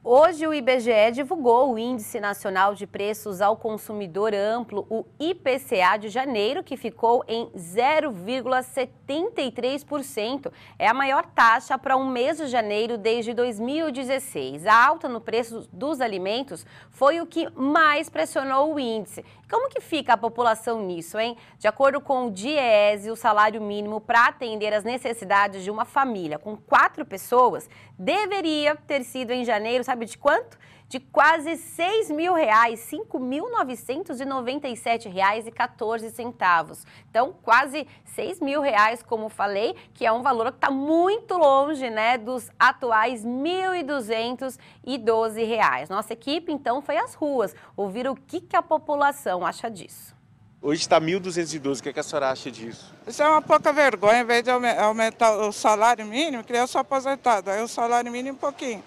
Hoje o IBGE divulgou o Índice Nacional de Preços ao Consumidor Amplo, o IPCA de janeiro, que ficou em 0,73%. É a maior taxa para um mês de janeiro desde 2016. A alta no preço dos alimentos foi o que mais pressionou o índice. Como que fica a população nisso, hein? De acordo com o DIEESE, o salário mínimo para atender às necessidades de uma família com 4 pessoas deveria ter sido em janeiro, sabe de quanto? De quase R$6 mil, R$ 5.997,14. Então, quase R$6 mil, como falei, que é um valor que está muito longe, né, dos atuais R$ 1.212. Nossa equipe, então, foi às ruas ouvir o que a população acha disso. Hoje está 1.212, o que a senhora acha disso? Isso é uma pouca vergonha, em vez de aumentar o salário mínimo, que eu sou aposentado, aí o salário mínimo um pouquinho.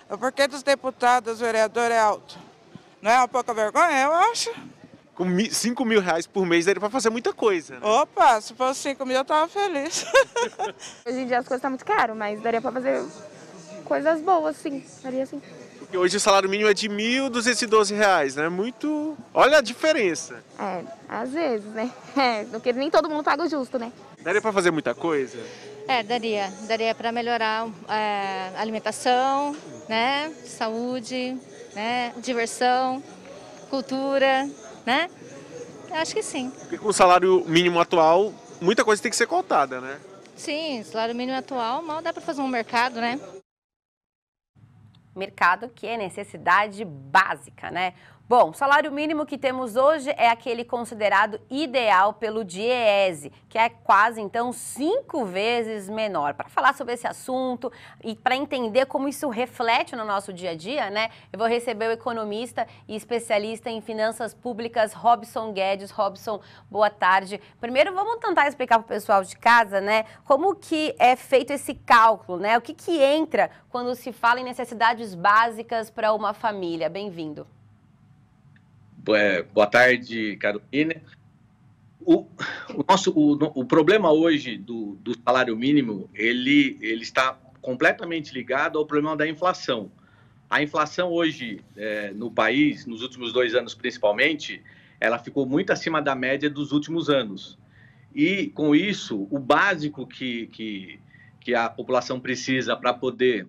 O porquê dos deputados, dos vereadores é alto? Não é uma pouca vergonha, eu acho? Com R$5 mil por mês daria para fazer muita coisa, né? Opa, se fosse 5 mil eu tava feliz. Hoje em dia as coisas estão muito caras, mas daria para fazer coisas boas, sim, daria sim. Porque hoje o salário mínimo é de R$1.212, né? Muito... Olha a diferença. É, às vezes, né? Porque nem todo mundo paga o justo, né? Daria para fazer muita coisa? Daria. Daria para melhorar a alimentação, né? Saúde, né? Diversão, cultura, né? Acho que sim. Porque com o salário mínimo atual, muita coisa tem que ser contada, né? Sim, salário mínimo atual, mal dá para fazer um mercado, né? Mercado que é necessidade básica, né? Bom, o salário mínimo que temos hoje é aquele considerado ideal pelo DIEESE, que é quase, então, 5 vezes menor. Para falar sobre esse assunto e para entender como isso reflete no nosso dia a dia, né? Eu vou receber o economista e especialista em finanças públicas, Robson Guedes. Robson, boa tarde. Primeiro, vamos tentar explicar para o pessoal de casa, né? Como que é feito esse cálculo, né? O que entra quando se fala em necessidades básicas para uma família? Bem-vindo. Boa tarde, Carolina. O problema hoje do salário mínimo, ele está completamente ligado ao problema da inflação. A inflação hoje no país, nos últimos 2 anos principalmente, ela ficou muito acima da média dos últimos anos. E, com isso, o básico que a população precisa para poder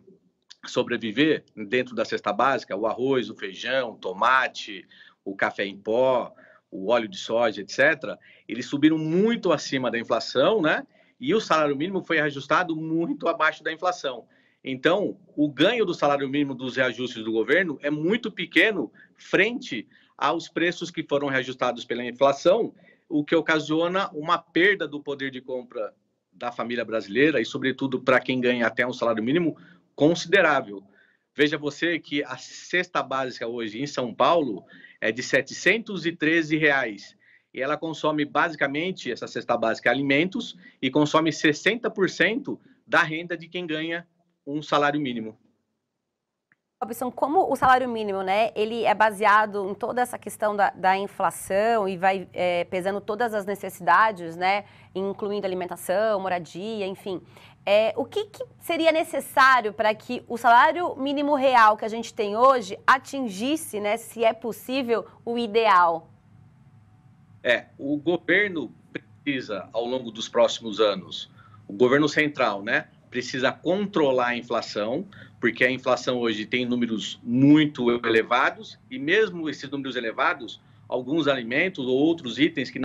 sobreviver dentro da cesta básica, o arroz, o feijão, o tomate, o café em pó, o óleo de soja, etc., eles subiram muito acima da inflação, né? E o salário mínimo foi reajustado muito abaixo da inflação. Então, o ganho do salário mínimo dos reajustes do governo é muito pequeno frente aos preços que foram reajustados pela inflação, o que ocasiona uma perda do poder de compra da família brasileira e, sobretudo, para quem ganha até um salário mínimo considerável. Veja você que a cesta básica hoje em São Paulo é de R$ 713 e ela consome basicamente, essa cesta básica, alimentos e consome 60% da renda de quem ganha um salário mínimo. Robson, como o salário mínimo, né, ele é baseado em toda essa questão da inflação e vai pesando todas as necessidades, né, incluindo alimentação, moradia, enfim. O que seria necessário para que o salário mínimo real que a gente tem hoje atingisse, né, se é possível, o ideal? O governo precisa, ao longo dos próximos anos, o governo central, né, precisa controlar a inflação, porque a inflação hoje tem números muito elevados e mesmo esses números elevados, alguns alimentos ou outros itens que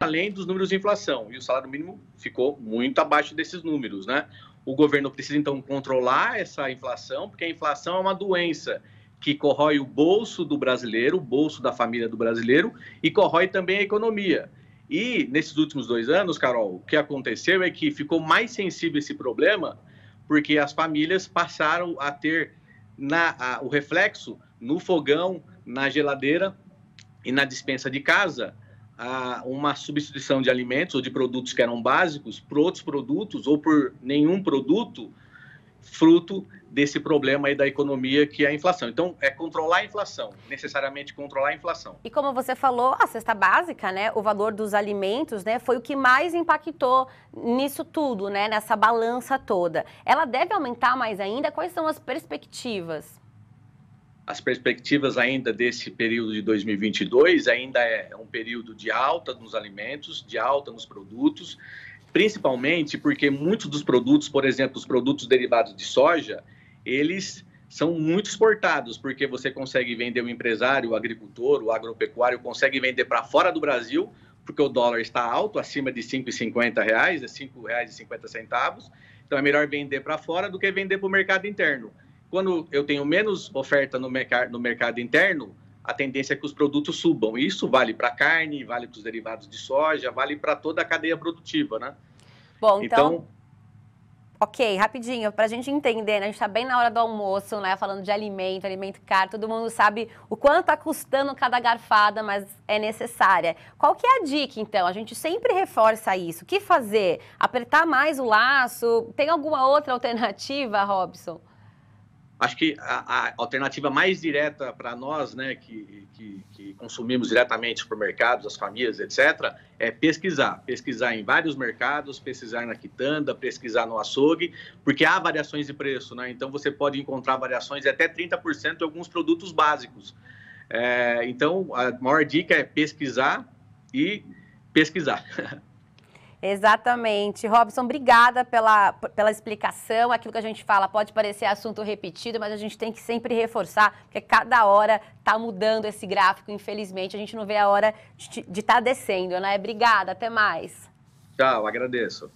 além dos números de inflação, e o salário mínimo ficou muito abaixo desses números, né? O governo precisa, então, controlar essa inflação, porque a inflação é uma doença que corrói o bolso do brasileiro, o bolso da família do brasileiro, e corrói também a economia. E, nesses últimos 2 anos, Carol, o que aconteceu é que ficou mais sensível esse problema, porque as famílias passaram a ter o reflexo no fogão, na geladeira e na despensa de casa, uma substituição de alimentos ou de produtos que eram básicos por outros produtos ou por nenhum produto fruto desse problema aí da economia que é a inflação. Então, é controlar a inflação, necessariamente controlar a inflação. E como você falou, a cesta básica, né, o valor dos alimentos, né, foi o que mais impactou nisso tudo, né, nessa balança toda. Ela deve aumentar mais ainda? Quais são as perspectivas? As perspectivas ainda desse período de 2022 ainda é um período de alta nos alimentos, de alta nos produtos, principalmente porque muitos dos produtos, por exemplo, os produtos derivados de soja, eles são muito exportados, porque você consegue vender, o empresário, o agricultor, o agropecuário consegue vender para fora do Brasil, porque o dólar está alto, acima de R$ 5,50, é R$ 5,50. Então é melhor vender para fora do que vender para o mercado interno. Quando eu tenho menos oferta no mercado interno, a tendência é que os produtos subam. Isso vale para a carne, vale para os derivados de soja, vale para toda a cadeia produtiva, né? Bom, então... Ok, rapidinho, para a gente entender, né? A gente está bem na hora do almoço, né? Falando de alimento caro, todo mundo sabe o quanto está custando cada garfada, mas é necessária. Qual que é a dica, então? A gente sempre reforça isso. O que fazer? Apertar mais o laço? Tem alguma outra alternativa, Robson? Acho que a alternativa mais direta para nós, né, que consumimos diretamente para o mercado, as famílias, etc., é pesquisar em vários mercados, pesquisar na quitanda, pesquisar no açougue, porque há variações de preço, né? Então você pode encontrar variações de até 30% em alguns produtos básicos. Então a maior dica é pesquisar e pesquisar. Exatamente. Robson, obrigada pela explicação. Aquilo que a gente fala pode parecer assunto repetido, mas a gente tem que sempre reforçar, porque cada hora está mudando esse gráfico, infelizmente. A gente não vê a hora de estar descendo, né? Obrigada, até mais. Tchau, agradeço.